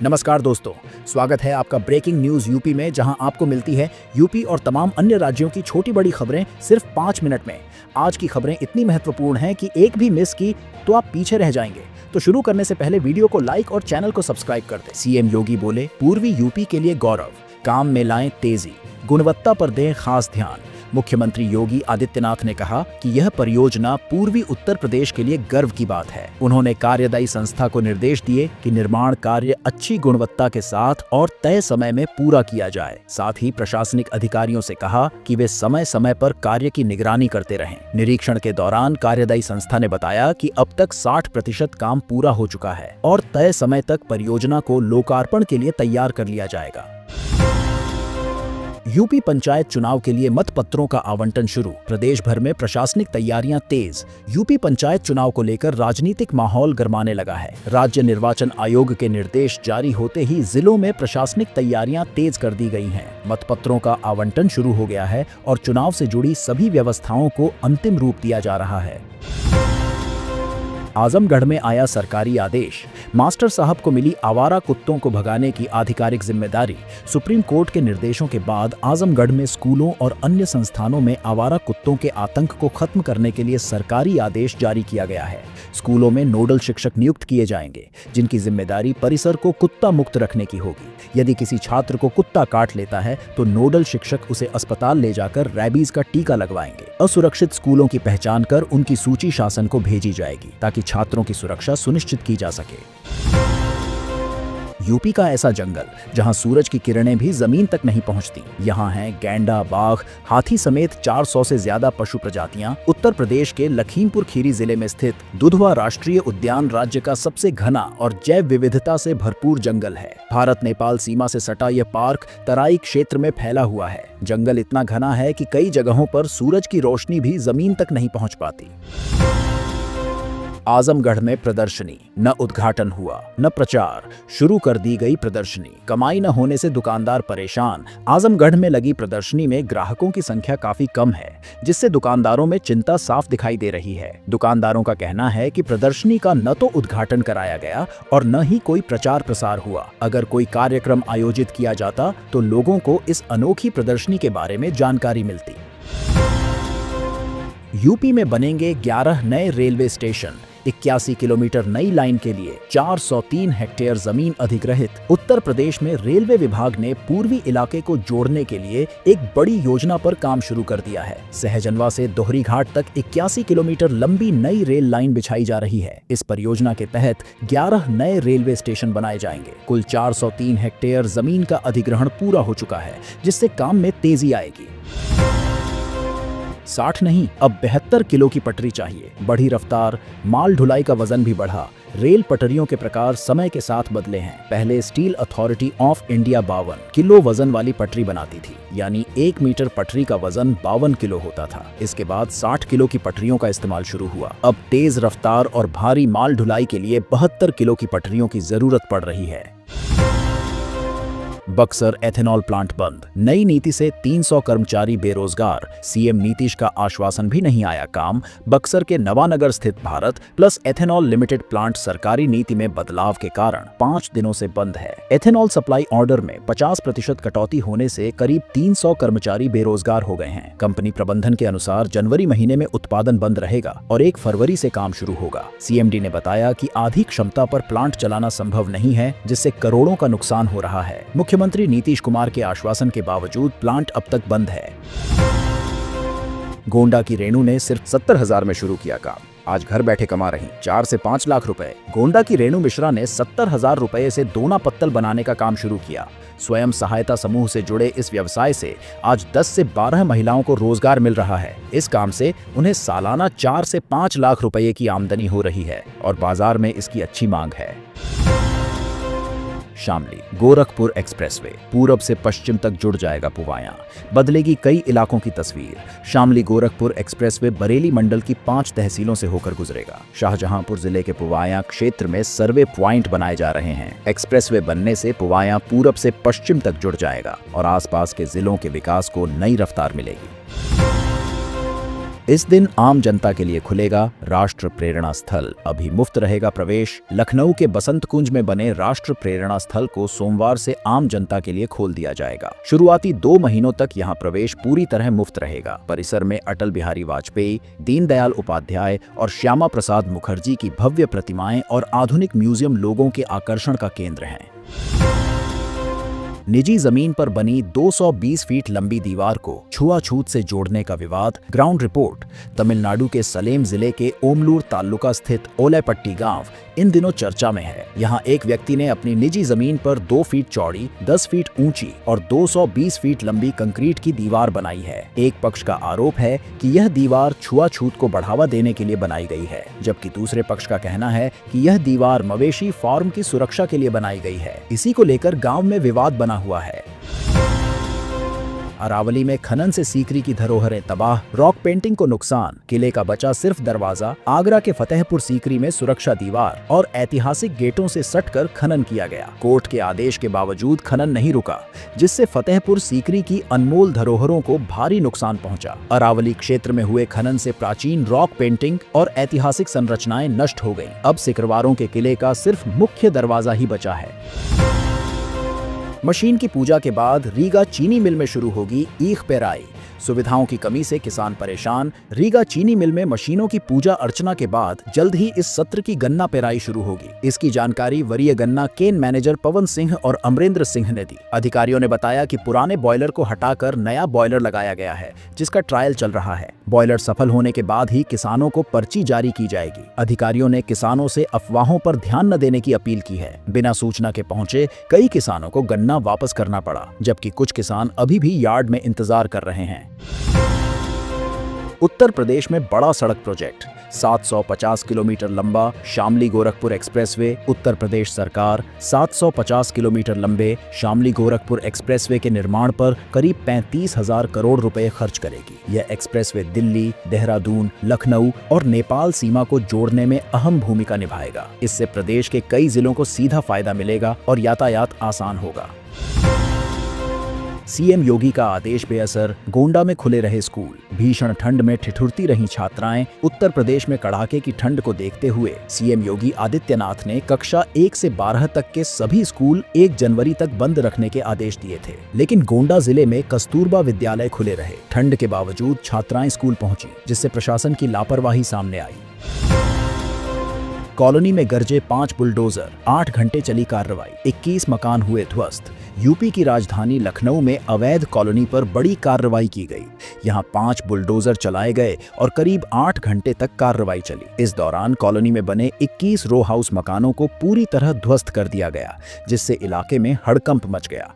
नमस्कार दोस्तों, स्वागत है आपका ब्रेकिंग न्यूज यूपी में, जहां आपको मिलती है यूपी और तमाम अन्य राज्यों की छोटी बड़ी खबरें सिर्फ 5 मिनट में। आज की खबरें इतनी महत्वपूर्ण हैं कि एक भी मिस की तो आप पीछे रह जाएंगे। तो शुरू करने से पहले वीडियो को लाइक और चैनल को सब्सक्राइब कर दें। सीएम योगी बोले, पूर्वी यूपी के लिए गौरव, काम में लाएं तेजी, गुणवत्ता पर दें खास ध्यान। मुख्यमंत्री योगी आदित्यनाथ ने कहा कि यह परियोजना पूर्वी उत्तर प्रदेश के लिए गर्व की बात है। उन्होंने कार्यदायी संस्था को निर्देश दिए कि निर्माण कार्य अच्छी गुणवत्ता के साथ और तय समय में पूरा किया जाए। साथ ही प्रशासनिक अधिकारियों से कहा कि वे समय समय पर कार्य की निगरानी करते रहें। निरीक्षण के दौरान कार्यदायी संस्था ने बताया कि अब तक 60% काम पूरा हो चुका है और तय समय तक परियोजना को लोकार्पण के लिए तैयार कर लिया जाएगा। यूपी पंचायत चुनाव के लिए मतपत्रों का आवंटन शुरू, प्रदेश भर में प्रशासनिक तैयारियां तेज। यूपी पंचायत चुनाव को लेकर राजनीतिक माहौल गरमाने लगा है। राज्य निर्वाचन आयोग के निर्देश जारी होते ही जिलों में प्रशासनिक तैयारियां तेज कर दी गई हैं। मतपत्रों का आवंटन शुरू हो गया है और चुनाव से जुड़ी सभी व्यवस्थाओं को अंतिम रूप दिया जा रहा है। आजमगढ़ में आया सरकारी आदेश, मास्टर साहब को मिली आवारा कुत्तों को भगाने की आधिकारिक जिम्मेदारी। सुप्रीम कोर्ट के निर्देशों के बाद आजमगढ़ में स्कूलों और अन्य संस्थानों में आवारा कुत्तों के आतंक को खत्म करने के लिए सरकारी आदेश जारी किया गया है। स्कूलों में नोडल शिक्षक नियुक्त किए जाएंगे, जिनकी जिम्मेदारी परिसर को कुत्ता मुक्त रखने की होगी। यदि किसी छात्र को कुत्ता काट लेता है तो नोडल शिक्षक उसे अस्पताल ले जाकर रैबीज का टीका लगवाएंगे। असुरक्षित स्कूलों की पहचान कर उनकी सूची शासन को भेजी जाएगी, ताकि छात्रों की सुरक्षा सुनिश्चित की जा सके। यूपी का ऐसा जंगल जहां सूरज की किरणें भी जमीन तक नहीं पहुंचती। यहां हैं गैंडा, बाघ, हाथी समेत 400 से ज्यादा पशु प्रजातियां। उत्तर प्रदेश के लखीमपुर खीरी जिले में स्थित दुधवा राष्ट्रीय उद्यान राज्य का सबसे घना और जैव विविधता से भरपूर जंगल है। भारत नेपाल सीमा से सटा यह पार्क तराई क्षेत्र में फैला हुआ है। जंगल इतना घना है कि कई जगहों पर सूरज की रोशनी भी जमीन तक नहीं पहुंच पाती। आजमगढ़ में प्रदर्शनी, न उद्घाटन हुआ न प्रचार, शुरू कर दी गई प्रदर्शनी। कमाई न होने से दुकानदार परेशान। आजमगढ़ में लगी प्रदर्शनी में ग्राहकों की संख्या काफी कम है, जिससे दुकानदारों में चिंता साफ दिखाई दे रही है। दुकानदारों का कहना है कि प्रदर्शनी का न तो उद्घाटन कराया गया और न ही कोई प्रचार प्रसार हुआ। अगर कोई कार्यक्रम आयोजित किया जाता तो लोगों को इस अनोखी प्रदर्शनी के बारे में जानकारी मिलती। यूपी में बनेंगे 11 नए रेलवे स्टेशन। 81 किलोमीटर नई लाइन के लिए 403 हेक्टेयर जमीन अधिग्रहित। उत्तर प्रदेश में रेलवे विभाग ने पूर्वी इलाके को जोड़ने के लिए एक बड़ी योजना पर काम शुरू कर दिया है। सहजनवा से दोहरी घाट तक 81 किलोमीटर लंबी नई रेल लाइन बिछाई जा रही है। इस परियोजना के तहत 11 नए रेलवे स्टेशन बनाए जाएंगे। कुल 403 हेक्टेयर जमीन का अधिग्रहण पूरा हो चुका है, जिससे काम में तेजी आएगी। 60 नहीं, अब 72 किलो की पटरी चाहिए। बढ़ी रफ्तार, माल ढुलाई का वजन भी बढ़ा। रेल पटरियों के प्रकार समय के साथ बदले हैं। पहले steel authority of India 52 kilo वजन वाली पटरी बनाती थी, यानी 1 मीटर पटरी का वजन 52 किलो होता था। इसके बाद 60 किलो की पटरियों का इस्तेमाल शुरू हुआ। अब तेज रफ्तार और भारी माल ढुलाई के लिए 72 किलो की पटरियों की जरूरत पड़ रही है। बक्सर एथेनॉल प्लांट बंद, नई नीति से 300 कर्मचारी बेरोजगार। सीएम नीतीश का आश्वासन भी नहीं आया काम। बक्सर के नवानगर स्थित Bharat plus ethanol limited plant सरकारी नीति में बदलाव के कारण 5 दिनों से बंद है। एथेनॉल सप्लाई ऑर्डर में 50% कटौती होने से करीब 300 कर्मचारी बेरोजगार हो गए हैं। कंपनी प्रबंधन के अनुसार जनवरी महीने में उत्पादन बंद रहेगा और 1 फरवरी से काम शुरू होगा। सीएमडी ने बताया कि आधी क्षमता पर प्लांट चलाना संभव नहीं है, जिससे करोड़ों का नुकसान हो रहा है। मुख्यमंत्री नीतीश कुमार के आश्वासन के बावजूद प्लांट अब तक बंद है। गोंडा की रेणु ने सिर्फ 70,000 में शुरू किया काम, आज घर बैठे कमा रही 4 से 5 लाख रुपए। गोंडा की रेणु मिश्रा ने 70,000 रुपए से दोना पत्तल बनाने का काम शुरू किया। स्वयं सहायता समूह से जुड़े इस व्यवसाय से आज 10 से 12 महिलाओं को रोजगार मिल रहा है। इस काम से उन्हें सालाना 4 से 5 लाख रुपए की आमदनी हो रही है और बाजार में इसकी अच्छी मांग है। शामली गोरखपुर एक्सप्रेसवे, पूरब से पश्चिम तक जुड़ जाएगा पुवाया, बदलेगी कई इलाकों की तस्वीर। शामली गोरखपुर एक्सप्रेसवे बरेली मंडल की 5 तहसीलों से होकर गुजरेगा। शाहजहांपुर जिले के पुवाया क्षेत्र में सर्वे प्वाइंट बनाए जा रहे हैं। एक्सप्रेसवे बनने से पुवाया पूरब से पश्चिम तक जुड़ जाएगा और आसपास के जिलों के विकास को नई रफ्तार मिलेगी। इस दिन आम जनता के लिए खुलेगा राष्ट्र प्रेरणा स्थल। अभी मुफ्त रहेगा प्रवेश। लखनऊ के बसंत कुंज में बने राष्ट्र प्रेरणा स्थल को सोमवार से आम जनता के लिए खोल दिया जाएगा। शुरुआती 2 महीनों तक यहाँ प्रवेश पूरी तरह मुफ्त रहेगा। परिसर में अटल बिहारी वाजपेयी, दीनदयाल उपाध्याय और श्यामा प्रसाद मुखर्जी की भव्य प्रतिमाएं और आधुनिक म्यूजियम लोगों के आकर्षण का केंद्र हैं। निजी जमीन पर बनी 220 फीट लंबी दीवार को छुआछूत से जोड़ने का विवाद। Ground report. तमिलनाडु के सलेम जिले के ओमलूर तालुका स्थित ओलेपट्टी गांव इन दिनों चर्चा में है। यहां एक व्यक्ति ने अपनी निजी जमीन पर 2 फीट चौड़ी, 10 फीट ऊंची और 220 फीट लंबी कंक्रीट की दीवार बनाई है। एक पक्ष का आरोप है कि यह दीवार छुआछूत को बढ़ावा देने के लिए बनाई गई है, जबकि दूसरे पक्ष का कहना है कि यह दीवार मवेशी फार्म की सुरक्षा के लिए बनाई गई है। इसी को लेकर गांव में विवाद बना हुआ है। अरावली में खनन से सीकरी की धरोहरें तबाह, रॉक पेंटिंग को नुकसान, किले का बचा सिर्फ दरवाजा। आगरा के फतेहपुर सीकरी में सुरक्षा दीवार और ऐतिहासिक गेटों से सटकर खनन किया गया। कोर्ट के आदेश के बावजूद खनन नहीं रुका, जिससे फतेहपुर सीकरी की अनमोल धरोहरों को भारी नुकसान पहुंचा। अरावली क्षेत्र में हुए खनन से प्राचीन रॉक पेंटिंग और ऐतिहासिक संरचनाएं नष्ट हो गईं। अब सिकरवारों के किले का सिर्फ मुख्य दरवाजा ही बचा है। मशीन की पूजा के बाद रीगा चीनी मिल में शुरू होगी ईख पेराई। सुविधाओं की कमी से किसान परेशान। रीगा चीनी मिल में मशीनों की पूजा अर्चना के बाद जल्द ही इस सत्र की गन्ना पेराई शुरू होगी। इसकी जानकारी वरीय गन्ना केन मैनेजर पवन सिंह और अमरेंद्र सिंह ने दी। अधिकारियों ने बताया कि पुराने बॉयलर को हटाकर नया बॉयलर लगाया गया है, जिसका ट्रायल चल रहा है। बॉयलर सफल होने के बाद ही किसानों को पर्ची जारी की जाएगी। अधिकारियों ने किसानों से अफवाहों पर ध्यान न देने की अपील की है। बिना सूचना के पहुंचे कई किसानों को गन्ना वापस करना पड़ा, जबकि कुछ किसान अभी भी यार्ड में इंतजार कर रहे हैं। उत्तर प्रदेश में बड़ा सड़क प्रोजेक्ट। 750 किलोमीटर लंबा शामली गोरखपुर एक्सप्रेसवे। उत्तर प्रदेश सरकार 750 किलोमीटर लंबे शामली गोरखपुर एक्सप्रेसवे के निर्माण पर करीब 35,000 करोड़ रुपए खर्च करेगी। यह एक्सप्रेसवे दिल्ली, देहरादून, लखनऊ और नेपाल सीमा को जोड़ने में अहम भूमिका निभाएगा। इससे प्रदेश के कई जिलों को सीधा फायदा मिलेगा और यातायात आसान होगा। सीएम योगी का आदेश बेअसर। गोंडा में खुले रहे स्कूल। भीषण ठंड में ठिठुरती रही छात्राएं। उत्तर प्रदेश में कड़ाके की ठंड को देखते हुए सीएम योगी आदित्यनाथ ने कक्षा 1 से 12 तक के सभी स्कूल 1 जनवरी तक बंद रखने के आदेश दिए थे, लेकिन गोंडा जिले में कस्तूरबा विद्यालय खुले रहे। ठंड के बावजूद छात्राएं स्कूल पहुंची, जिससे प्रशासन की लापरवाही सामने आई। कॉलोनी में गरजे 5 बुलडोजर। 8 घंटे चली कार्रवाई। 21 मकान हुए ध्वस्त। यूपी की राजधानी लखनऊ में अवैध कॉलोनी पर बड़ी कार्रवाई की गई। यहां 5 बुलडोजर चलाए गए और करीब 8 घंटे तक कार्रवाई चली। इस दौरान कॉलोनी में बने 21 रो हाउस मकानों को पूरी तरह ध्वस्त कर दिया गया, जिससे इलाके में हड़कंप मच गया।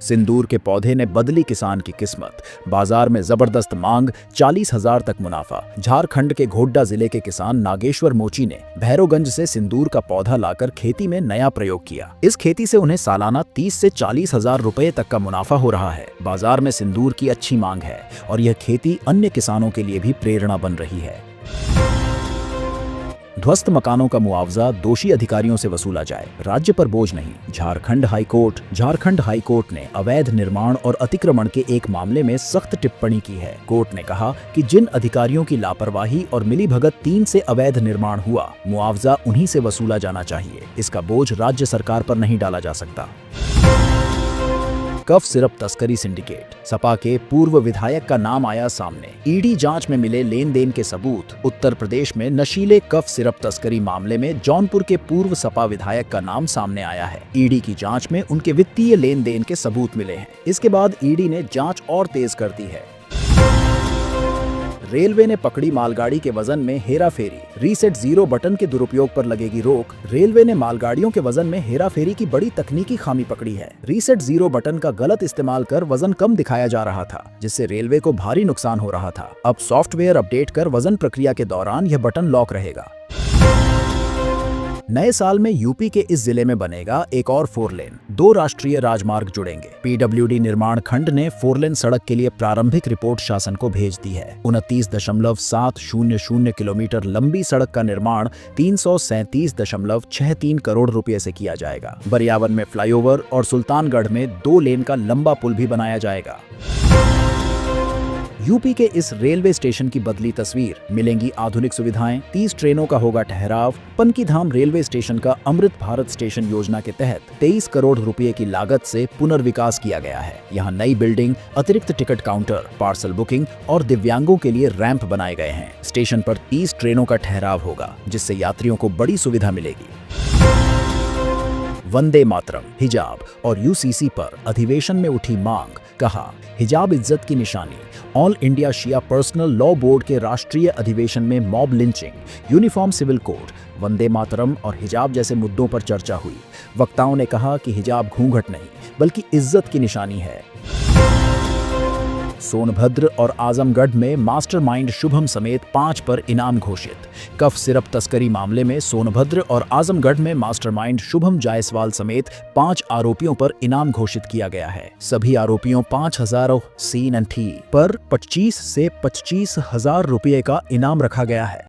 सिंदूर के पौधे ने बदली किसान की किस्मत। बाजार में जबरदस्त मांग, 40,000 तक मुनाफा। झारखंड के गोड्डा जिले के किसान नागेश्वर मोची ने भैरोगंज से सिंदूर का पौधा लाकर खेती में नया प्रयोग किया। इस खेती से उन्हें सालाना 30 से 40,000 रुपए तक का मुनाफा हो रहा है। बाजार में सिंदूर की अच्छी मांग है और यह खेती अन्य किसानों के लिए भी प्रेरणा बन रही है। ध्वस्त मकानों का मुआवजा दोषी अधिकारियों से वसूला जाए, राज्य पर बोझ नहीं। झारखंड हाईकोर्ट ने अवैध निर्माण और अतिक्रमण के एक मामले में सख्त टिप्पणी की है। कोर्ट ने कहा कि जिन अधिकारियों की लापरवाही और मिलीभगत 3 से अवैध निर्माण हुआ, मुआवजा उन्हीं से वसूला जाना चाहिए। इसका बोझ राज्य सरकार पर नहीं डाला जा सकता। कफ सिरप तस्करी सिंडिकेट। सपा के पूर्व विधायक का नाम आया सामने। ईडी जांच में मिले लेन देन के सबूत। उत्तर प्रदेश में नशीले कफ सिरप तस्करी मामले में जौनपुर के पूर्व सपा विधायक का नाम सामने आया है। ईडी की जांच में उनके वित्तीय लेन देन के सबूत मिले हैं। इसके बाद ईडी ने जांच और तेज कर दी है। रेलवे ने पकड़ी मालगाड़ी के वजन में हेराफेरी। रीसेट जीरो बटन के दुरुपयोग पर लगेगी रोक। रेलवे ने मालगाड़ियों के वजन में हेराफेरी की बड़ी तकनीकी खामी पकड़ी है। रीसेट जीरो बटन का गलत इस्तेमाल कर वजन कम दिखाया जा रहा था, जिससे रेलवे को भारी नुकसान हो रहा था। अब सॉफ्टवेयर अपडेट कर वजन प्रक्रिया के दौरान यह बटन लॉक रहेगा। नए साल में यूपी के इस जिले में बनेगा एक और 4 लेन। 2 राष्ट्रीय राजमार्ग जुड़ेंगे। पीडब्ल्यूडी निर्माण खंड ने 4 लेन सड़क के लिए प्रारंभिक रिपोर्ट शासन को भेज दी है। 29.700 किलोमीटर लंबी सड़क का निर्माण 337.63 करोड़ रुपए से किया जाएगा। बरियावन में फ्लाईओवर और सुल्तानगढ़ में 2 लेन का लंबा पुल भी बनाया जाएगा। यूपी के इस रेलवे स्टेशन की बदली तस्वीर, मिलेंगी आधुनिक सुविधाएं, 30 ट्रेनों का होगा ठहराव। पनकीधाम रेलवे स्टेशन का अमृत भारत स्टेशन योजना के तहत 23 करोड़ रुपए की लागत से पुनर्विकास किया गया है। यहाँ नई बिल्डिंग, अतिरिक्त टिकट काउंटर, पार्सल बुकिंग और दिव्यांगों के लिए रैंप बनाए गए हैं। स्टेशन पर 30 ट्रेनों का ठहराव होगा, जिससे यात्रियों को बड़ी सुविधा मिलेगी। वंदे मातरम, हिजाब और यूसीसी पर अधिवेशन में उठी मांग, कहा हिजाब इज्जत की निशानी। All India Shia personal law board के राष्ट्रीय अधिवेशन में mob lynching, uniform civil code, Vande Mataram और हिजाब जैसे मुद्दों पर चर्चा हुई। वक्ताओं ने कहा कि हिजाब घूंघट नहीं बल्कि इज्जत की निशानी है। सोनभद्र और आजमगढ़ में मास्टरमाइंड शुभम समेत 5 पर इनाम घोषित। कफ सिरप तस्करी मामले में सोनभद्र और आजमगढ़ में मास्टरमाइंड शुभम जायसवाल समेत 5 आरोपियों पर इनाम घोषित किया गया है। सभी आरोपियों 5,000 C&T पर 25 से 25,000 रुपये का इनाम रखा गया है।